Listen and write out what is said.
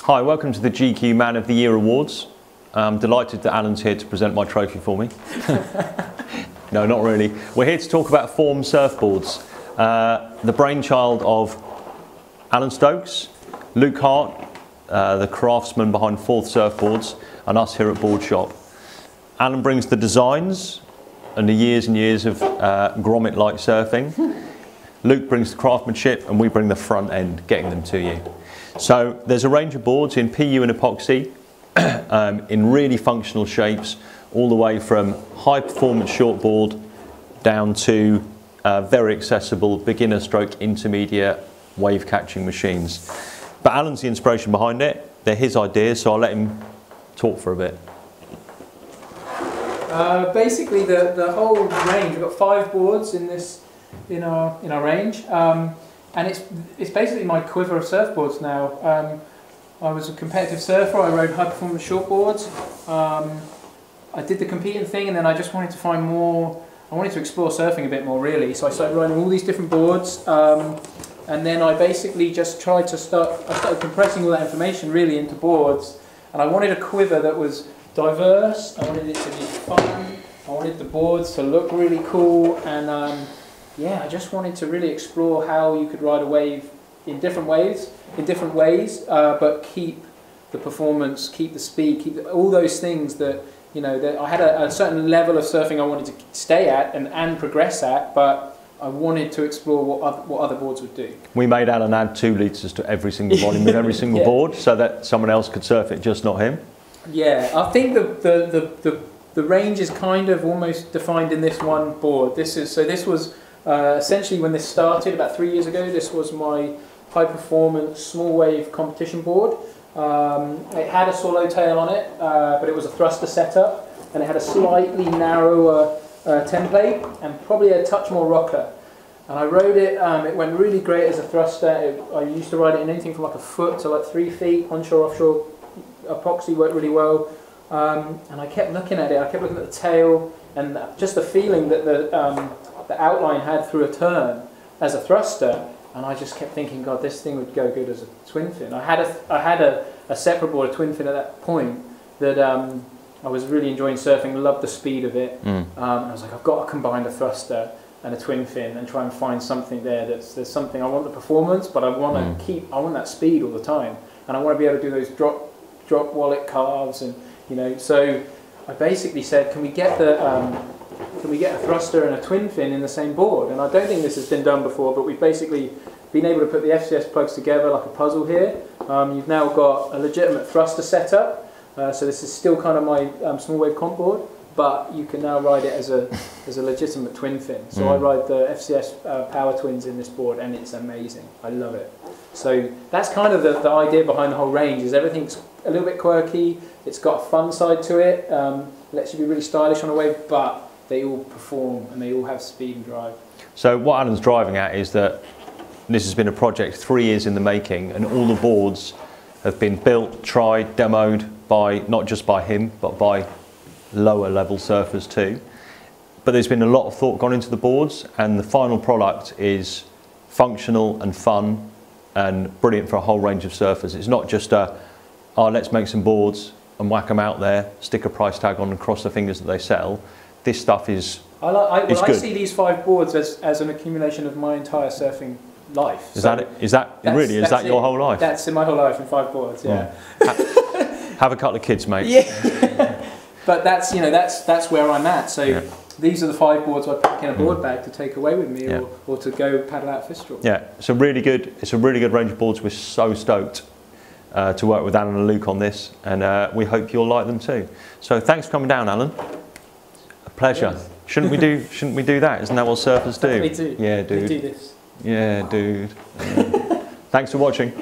Hi, welcome to the GQ Man of the Year Awards. I'm delighted that Alan's here to present my trophy for me. No, not really. We're here to talk about Form Surfboards, the brainchild of Alan Stokes, Luke Hart, the craftsman behind Form Surfboards, and us here at Boardshop. Alan brings the designs and the years and years of grommet-like surfing. Luke brings the craftsmanship, and we bring the front end, getting them to you. So there's a range of boards in PU and epoxy, in really functional shapes, all the way from high performance shortboard down to very accessible beginner stroke intermediate wave catching machines. But Alan's the inspiration behind it. They're his ideas, so I'll let him talk for a bit. Basically the whole range, we've got 5 boards in our range. And it's basically my quiver of surfboards now. I was a competitive surfer, I rode high performance shortboards. I did the competing thing, and then I just wanted to find more, I wanted to explore surfing a bit more really. So I started riding all these different boards, and then I basically just tried to I started compressing all that information really into boards. And I wanted a quiver that was diverse, I wanted it to be fun, I wanted the boards to look really cool, and yeah, I just wanted to really explore how you could ride a wave in different ways, but keep the performance, keep the speed, keep all those things that, you know, that I had a certain level of surfing I wanted to stay at and progress at, but I wanted to explore what other boards would do. We made Alan add 2 litres to every single volume of every single board, so that someone else could surf it, just not him. Yeah, I think the range is kind of almost defined in this one board. This was essentially when this started about 3 years ago. This was my high performance small wave competition board. It had a swallowtail on it, but it was a thruster setup, and it had a slightly narrower template and probably a touch more rocker. And I rode it, it went really great as a thruster. I used to ride it in anything from like a foot to like 3 feet. Onshore, offshore epoxy worked really well. And I kept looking at it, I kept looking at the tail, and just the feeling that the outline had through a turn as a thruster, and I just kept thinking, God, this thing would go good as a twin fin. I had a separate board, a twin fin at that point, that I was really enjoying surfing, loved the speed of it. I was like, I've got to combine a thruster and a twin fin and try and find something there there's something. I want the performance, but I want to I want that speed all the time, and I want to be able to do those drop wallet carves, and you know. So I basically said, can we get a thruster and a twin fin in the same board? And I don't think this has been done before, but we've basically been able to put the FCS plugs together like a puzzle here. You've now got a legitimate thruster setup, so this is still kind of my small wave comp board, but you can now ride it as a legitimate twin fin. So I ride the FCS Power Twins in this board, and it's amazing. I love it. So that's kind of the idea behind the whole range, is everything's a little bit quirky, it's got a fun side to it, lets you be really stylish on a wave, but they all perform and they all have speed and drive. So what Alan's driving at is that this has been a project 3 years in the making, and all the boards have been built, tried, demoed by, not just by him, but by lower level surfers too. But there's been a lot of thought gone into the boards, and the final product is functional and fun and brilliant for a whole range of surfers. It's not just let's make some boards and whack them out there, stick a price tag on and cross the fingers that they sell. This stuff is I see these 5 boards as an accumulation of my entire surfing life. Is that your whole life? That's in my whole life, in 5 boards, yeah. Have a couple of kids, mate. Yeah. But that's, you know, that's where I'm at. So these are the 5 boards I pack in a board bag to take away with me, or to go paddle out Fistral. Yeah, it's a really good range of boards. We're so stoked to work with Alan and Luke on this, and we hope you'll like them too. So thanks for coming down, Alan. Pleasure. Yes. Shouldn't we do that? Isn't that what surfers do? We do. Yeah, dude. We do this. Yeah, dude. Thanks for watching.